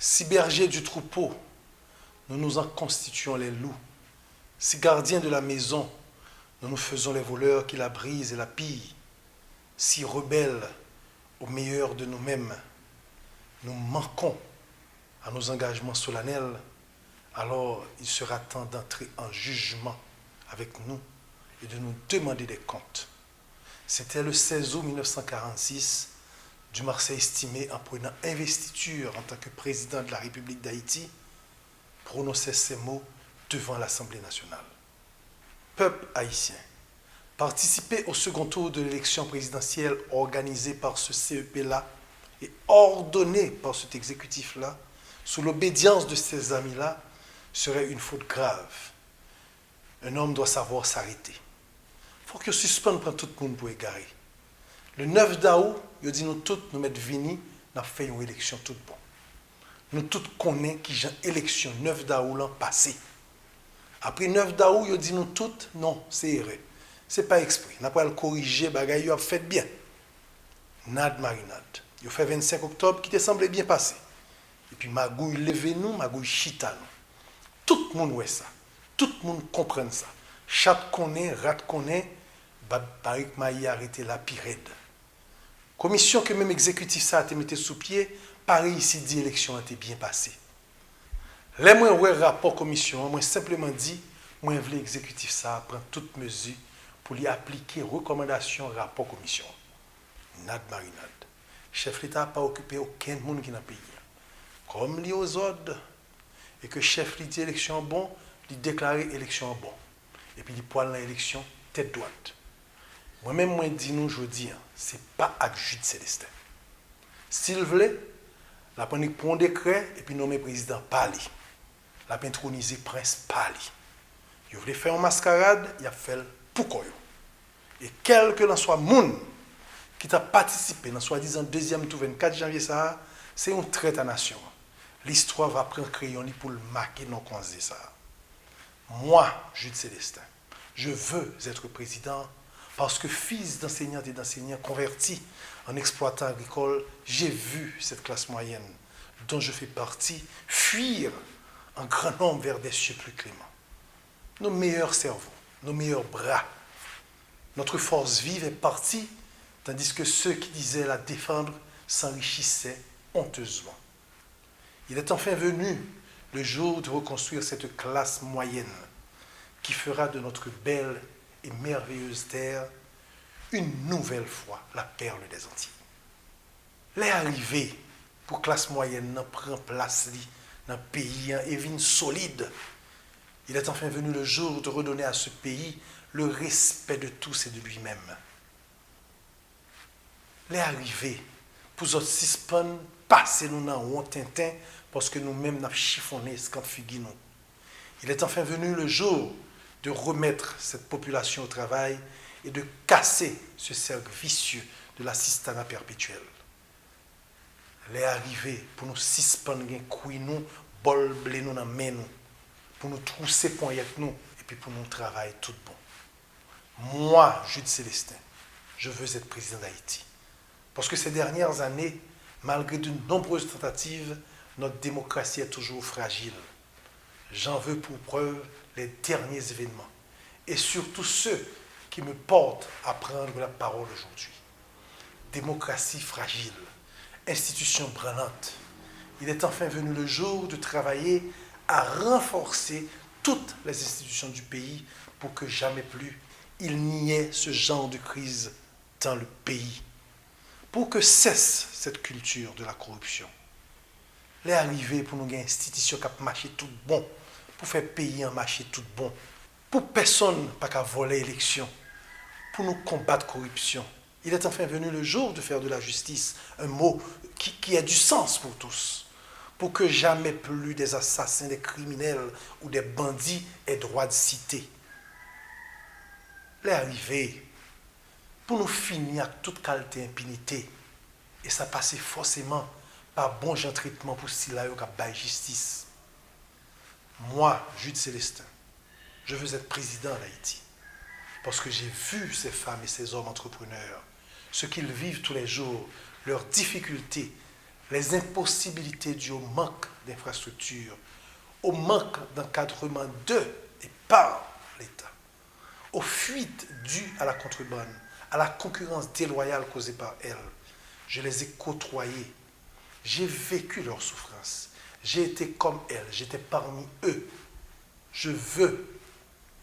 Si bergers du troupeau, nous nous en constituons les loups. Si gardiens de la maison, nous nous faisons les voleurs qui la brisent et la pillent. Si rebelles au meilleur de nous-mêmes, nous manquons à nos engagements solennels, alors il sera temps d'entrer en jugement avec nous et de nous demander des comptes. C'était le 16 août 1946, Dumas s'est estimé en prenant investiture en tant que président de la République d'Haïti, prononçait ces mots devant l'Assemblée nationale. Peuple haïtien, participer au second tour de l'élection présidentielle organisée par ce CEP-là et ordonnée par cet exécutif-là, sous l'obédience de ses amis-là, serait une faute grave. Un homme doit savoir s'arrêter. Il faut que suspende prend tout le monde pour égarer. Le 9 d'août, il dit nous tous nous mettre vini, nous avons fait une élection toute bonne. Nous tous connaissons qui j'ai élection 9 d'août l'an passé. Après 9 d'août, il dit nous tous, non, c'est erreur. Ce n'est pas exprès. Nous avons corrigé, il a fait bien. Nad marinade. Il a fait 25 octobre qui te semblait bien passé. Et puis magouille levé nous, magouille chita nous. Tout le monde voit ça. Tout le monde comprend ça. Chat connaît, rat connaît, Barik Maï arrêté la pirède. Commission que même exécutif ça a été mis sous pied, Paris ici dit élection a été bien passée. Les moins ouais rapport commission, moi simplement dit, moi voulais exécutif ça prendre toute mesure pour lui appliquer recommandation rapport commission. Nad marinade. Chef l'État n'a pas occupé aucun monde qui n'a payé. Comme lui aux ordres, et que chef lui dit élection bon, lui déclarer élection bon. Et puis il poil dans l'élection tête droite. Moi-même, moi, dis nous, je dis, ce n'est pas avec Jude Célestin. S'il voulait, la prendre pour un décret et puis nommer président Pali. La introniser prince Pali. Il voulait faire une mascarade, il a fait pour quoi. Et quel que soit monde qui a participé dans soi-disant deuxième tour 24 janvier, ça, c'est une traite à nation. L'histoire va prendre crayon pour le marquer non conseil ça. Moi, Jude Célestin, je veux être président parce que fils d'enseignantes et d'enseignants convertis en exploitant agricole, j'ai vu cette classe moyenne dont je fais partie fuir en grand nombre vers des cieux plus cléments. Nos meilleurs cerveaux, nos meilleurs bras, notre force vive est partie, tandis que ceux qui disaient la défendre s'enrichissaient honteusement. Il est enfin venu le jour de reconstruire cette classe moyenne qui fera de notre belle et merveilleuse terre une nouvelle fois la perle des Antilles. Les arrivées pour classe moyenne prend place dans le pays et vine solide. Il est enfin venu le jour de redonner à ce pays le respect de tous et de lui-même. Les arrivées pour autres suspendre passer nous dans un tintin parce que nous-mêmes nous avons chiffonné ce qu'on figue nous. Il est enfin venu le jour de remettre cette population au travail et de casser ce cercle vicieux de l'assistanat perpétuel. Les arrivées pour nous suspendre nous, bol blé nous dans main nous, pour nous trousser poignet nous et puis pour nous travailler tout bon. Moi, Jude Célestin, je veux être président d'Haïti. Parce que ces dernières années, malgré de nombreuses tentatives, notre démocratie est toujours fragile. J'en veux pour preuve les derniers événements et surtout ceux qui me portent à prendre la parole aujourd'hui. Démocratie fragile, institution branlante. Il est enfin venu le jour de travailler à renforcer toutes les institutions du pays pour que jamais plus il n'y ait ce genre de crise dans le pays. Pour que cesse cette culture de la corruption. Les arrivées pour nous gagner institutions qui marché tout bon, pour faire payer un marché tout bon, pour personne pas qu'à voler l'élection, pour nous combattre la corruption. Il est enfin venu le jour de faire de la justice un mot qui a du sens pour tous, pour que jamais plus des assassins, des criminels ou des bandits aient droit de citer. Les arrivées pour nous finir avec toute qualité d'impunité. Et ça passait forcément par bon genre traitement pour ceux-là qui ont justice. Moi, Jude Célestin, je veux être président d'Haïti. Parce que j'ai vu ces femmes et ces hommes entrepreneurs, ce qu'ils vivent tous les jours, leurs difficultés, les impossibilités dues au manque d'infrastructures, au manque d'encadrement de et par l'État, aux fuites dues à la contrebande, à la concurrence déloyale causée par elle. Je les ai côtoyés, j'ai vécu leurs souffrances, j'ai été comme elles, j'étais parmi eux. Je veux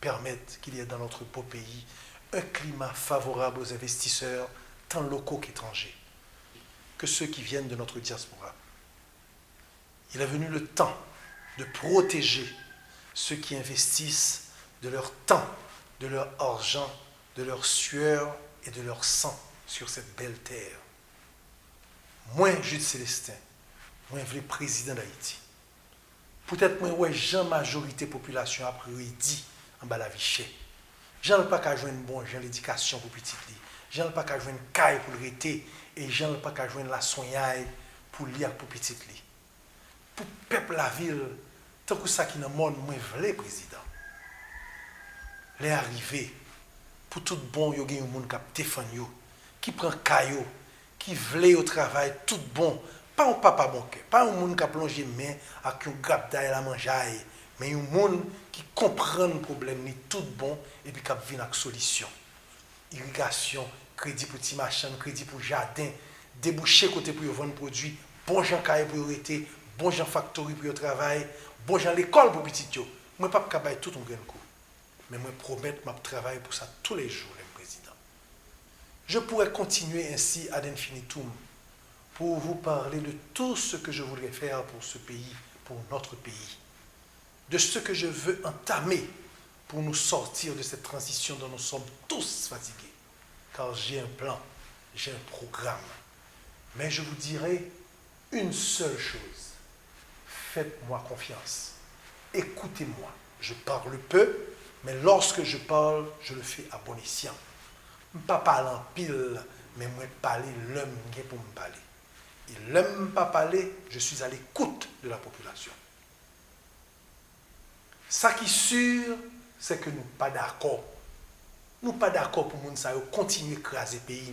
permettre qu'il y ait dans notre beau pays un climat favorable aux investisseurs, tant locaux qu'étrangers, que ceux qui viennent de notre diaspora. Il est venu le temps de protéger ceux qui investissent de leur temps, de leur argent, de leur sueur et de leur sang sur cette belle terre. Moi, Jules Célestin, moi, je veux président d'Haïti. Peut-être moi, ouais, Jean majorité population après dit en bas la vie chère. Jean pas qu'à joindre bon, Jean l'éducation pour petit li. Jean pas qu'à joindre caille pour le rété et Jean pas qu'à joindre la soignaille pour lire pour petit li. Pour peuple la ville, tant que ça qui dans le monde, moi, je président. Les arrivés, pour tout bon, il y a un monde qui défend, qui prend caillou, qui veut au travail, tout bon. Pas un papa bon cœur, pas un monde qui a plongé main avec un grappe d'ail à manger, mais un monde qui comprend le problème, ni tout bon, et puis qui vient avec solution. Irrigation, crédit pour petit machin, crédit pour jardin, déboucher côté pour vendre produits, bon gens caille pour arrêter, bon gens factory pour travail, bon gens l'école pour petit yo. Moi pas capable tout un grand coup. Mais moi promets m'a travailler pour ça tous les jours, le président. Je pourrais continuer ainsi ad infinitum pour vous parler de tout ce que je voudrais faire pour ce pays, pour notre pays, de ce que je veux entamer pour nous sortir de cette transition dont nous sommes tous fatigués. Car j'ai un plan, j'ai un programme. Mais je vous dirai une seule chose. Faites-moi confiance. Écoutez-moi. Je parle peu, mais lorsque je parle, je le fais à bon escient. Je ne parle pas en pile, mais moi parler l'homme pour me parler. Et l'homme pas parler, je suis à l'écoute de la population. Ça qui est sûr, c'est que nous ne sommes pas d'accord. Nous ne sommes pas d'accord pour nous continuer à écraser le pays.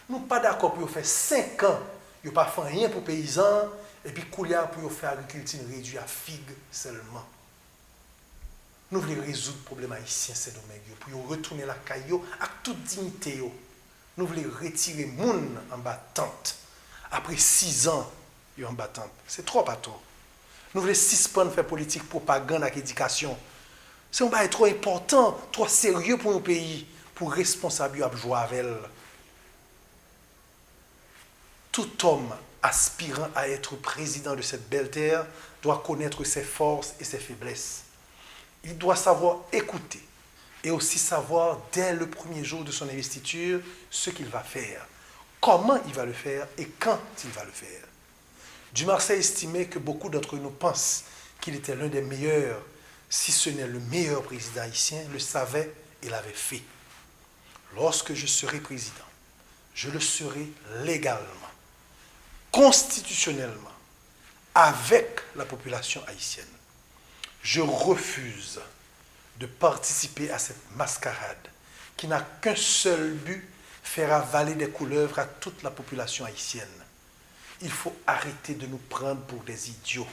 Nous ne sommes pas d'accord pour faire 5 ans, nous ne pas fait rien pour les paysans, et puis pour faire l'agriculture réduite à figue seulement. Nous voulons résoudre le problème haïtien, c'est domaine, pour retourner la caillou avec toute dignité. Nous voulons retirer les gens en battante. Après 6 ans, ils sont en battante. C'est trop pas trop. Nous voulons suspendre faire politique, propagande et éducation. C'est un bail trop important, trop sérieux pour nos pays, pour responsable à jouer avec elle. Tout homme aspirant à être président de cette belle terre doit connaître ses forces et ses faiblesses. Il doit savoir écouter et aussi savoir dès le premier jour de son investiture ce qu'il va faire, comment il va le faire et quand il va le faire. Dumarsais estimait que beaucoup d'entre nous pensent qu'il était l'un des meilleurs, si ce n'est le meilleur président haïtien, le savait et l'avait fait. Lorsque je serai président, je le serai légalement, constitutionnellement, avec la population haïtienne. Je refuse de participer à cette mascarade qui n'a qu'un seul but, faire avaler des couleuvres à toute la population haïtienne. Il faut arrêter de nous prendre pour des idiots.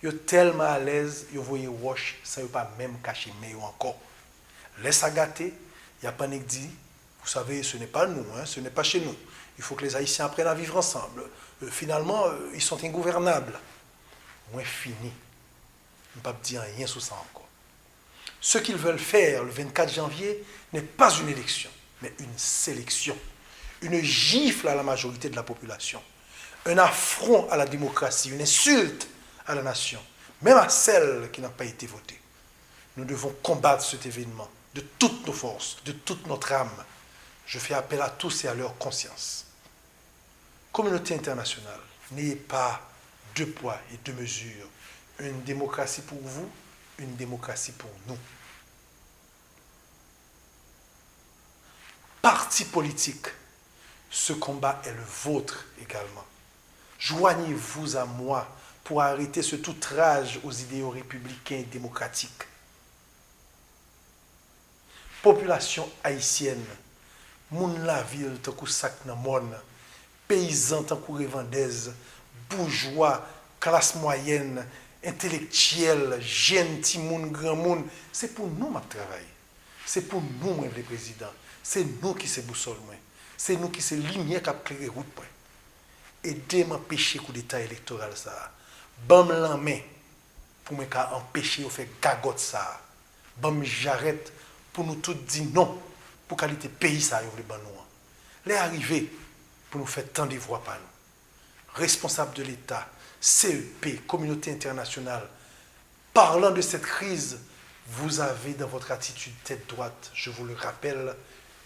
Ils sont tellement à l'aise, ils voient wash, ça ne veut pas même cacher mais encore. Laisse à gâter, il n'y a pas de dit, vous savez, ce n'est pas nous, ce n'est pas chez nous. Il faut que les Haïtiens apprennent à vivre ensemble. Finalement, ils sont ingouvernables. Moins fini. Je ne peux pas dire rien sur ça encore. Ce qu'ils veulent faire le 24 janvier n'est pas une élection, mais une sélection. Une gifle à la majorité de la population. Un affront à la démocratie, une insulte à la nation, même à celle qui n'a pas été votée. Nous devons combattre cet événement de toutes nos forces, de toute notre âme. Je fais appel à tous et à leur conscience. Communauté internationale, n'ayez pas 2 poids et 2 mesures. Une démocratie pour vous, une démocratie pour nous. Parti politique, ce combat est le vôtre également. Joignez-vous à moi pour arrêter cet outrage aux idéaux républicains et démocratiques. Population haïtienne, moun la ville te kousak nan mon, paysans, tant que Vendez, bourgeois, classe moyenne, intellectuels, jeunes, petits moun, grand moun. C'est pour nous que je travaille. C'est pour nous, moi, les présidents. C'est nous qui sommes boussole. C'est nous qui sommes lumière qui éclairent route. Aidez-moi à empêcher le coup d'État électoral. Bam la main pour empêcher de faire gagote ça. Bam j'arrête pour nous tous dire non pour qualité pays ça yo vle ban nous. Les arriver pour nous faire tant de voix par nous. Responsables de l'État, CEP, communauté internationale, parlant de cette crise, vous avez dans votre attitude tête droite, je vous le rappelle,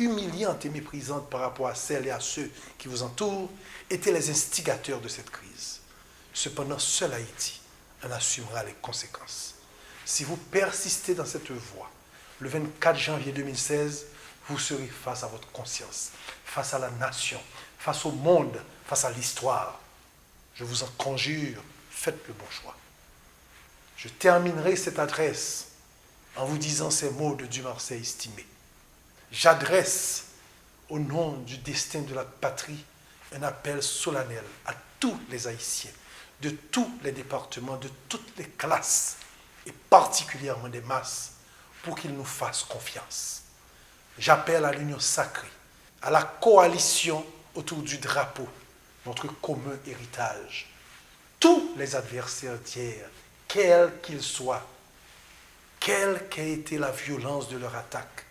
humiliante et méprisante par rapport à celles et à ceux qui vous entourent, étaient les instigateurs de cette crise. Cependant, seul Haïti en assumera les conséquences. Si vous persistez dans cette voie, le 24 janvier 2016, vous serez face à votre conscience, face à la nation, face au monde, face à l'histoire. Je vous en conjure, faites le bon choix. Je terminerai cette adresse en vous disant ces mots de Dumarsais estimé. J'adresse, au nom du destin de la patrie, un appel solennel à tous les Haïtiens, de tous les départements, de toutes les classes, et particulièrement des masses, pour qu'ils nous fassent confiance. J'appelle à l'union sacrée, à la coalition autour du drapeau, notre commun héritage. Tous les adversaires d'hier, quels qu'ils soient, quelle qu'ait été la violence de leur attaque,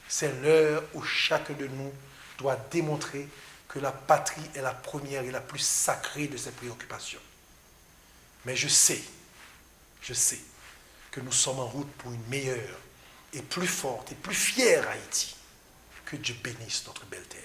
c'est l'heure où chacun de nous doit démontrer que la patrie est la première et la plus sacrée de ses préoccupations. Mais je sais que nous sommes en route pour une meilleure et plus forte et plus fière Haïti. Que Dieu bénisse notre belle terre.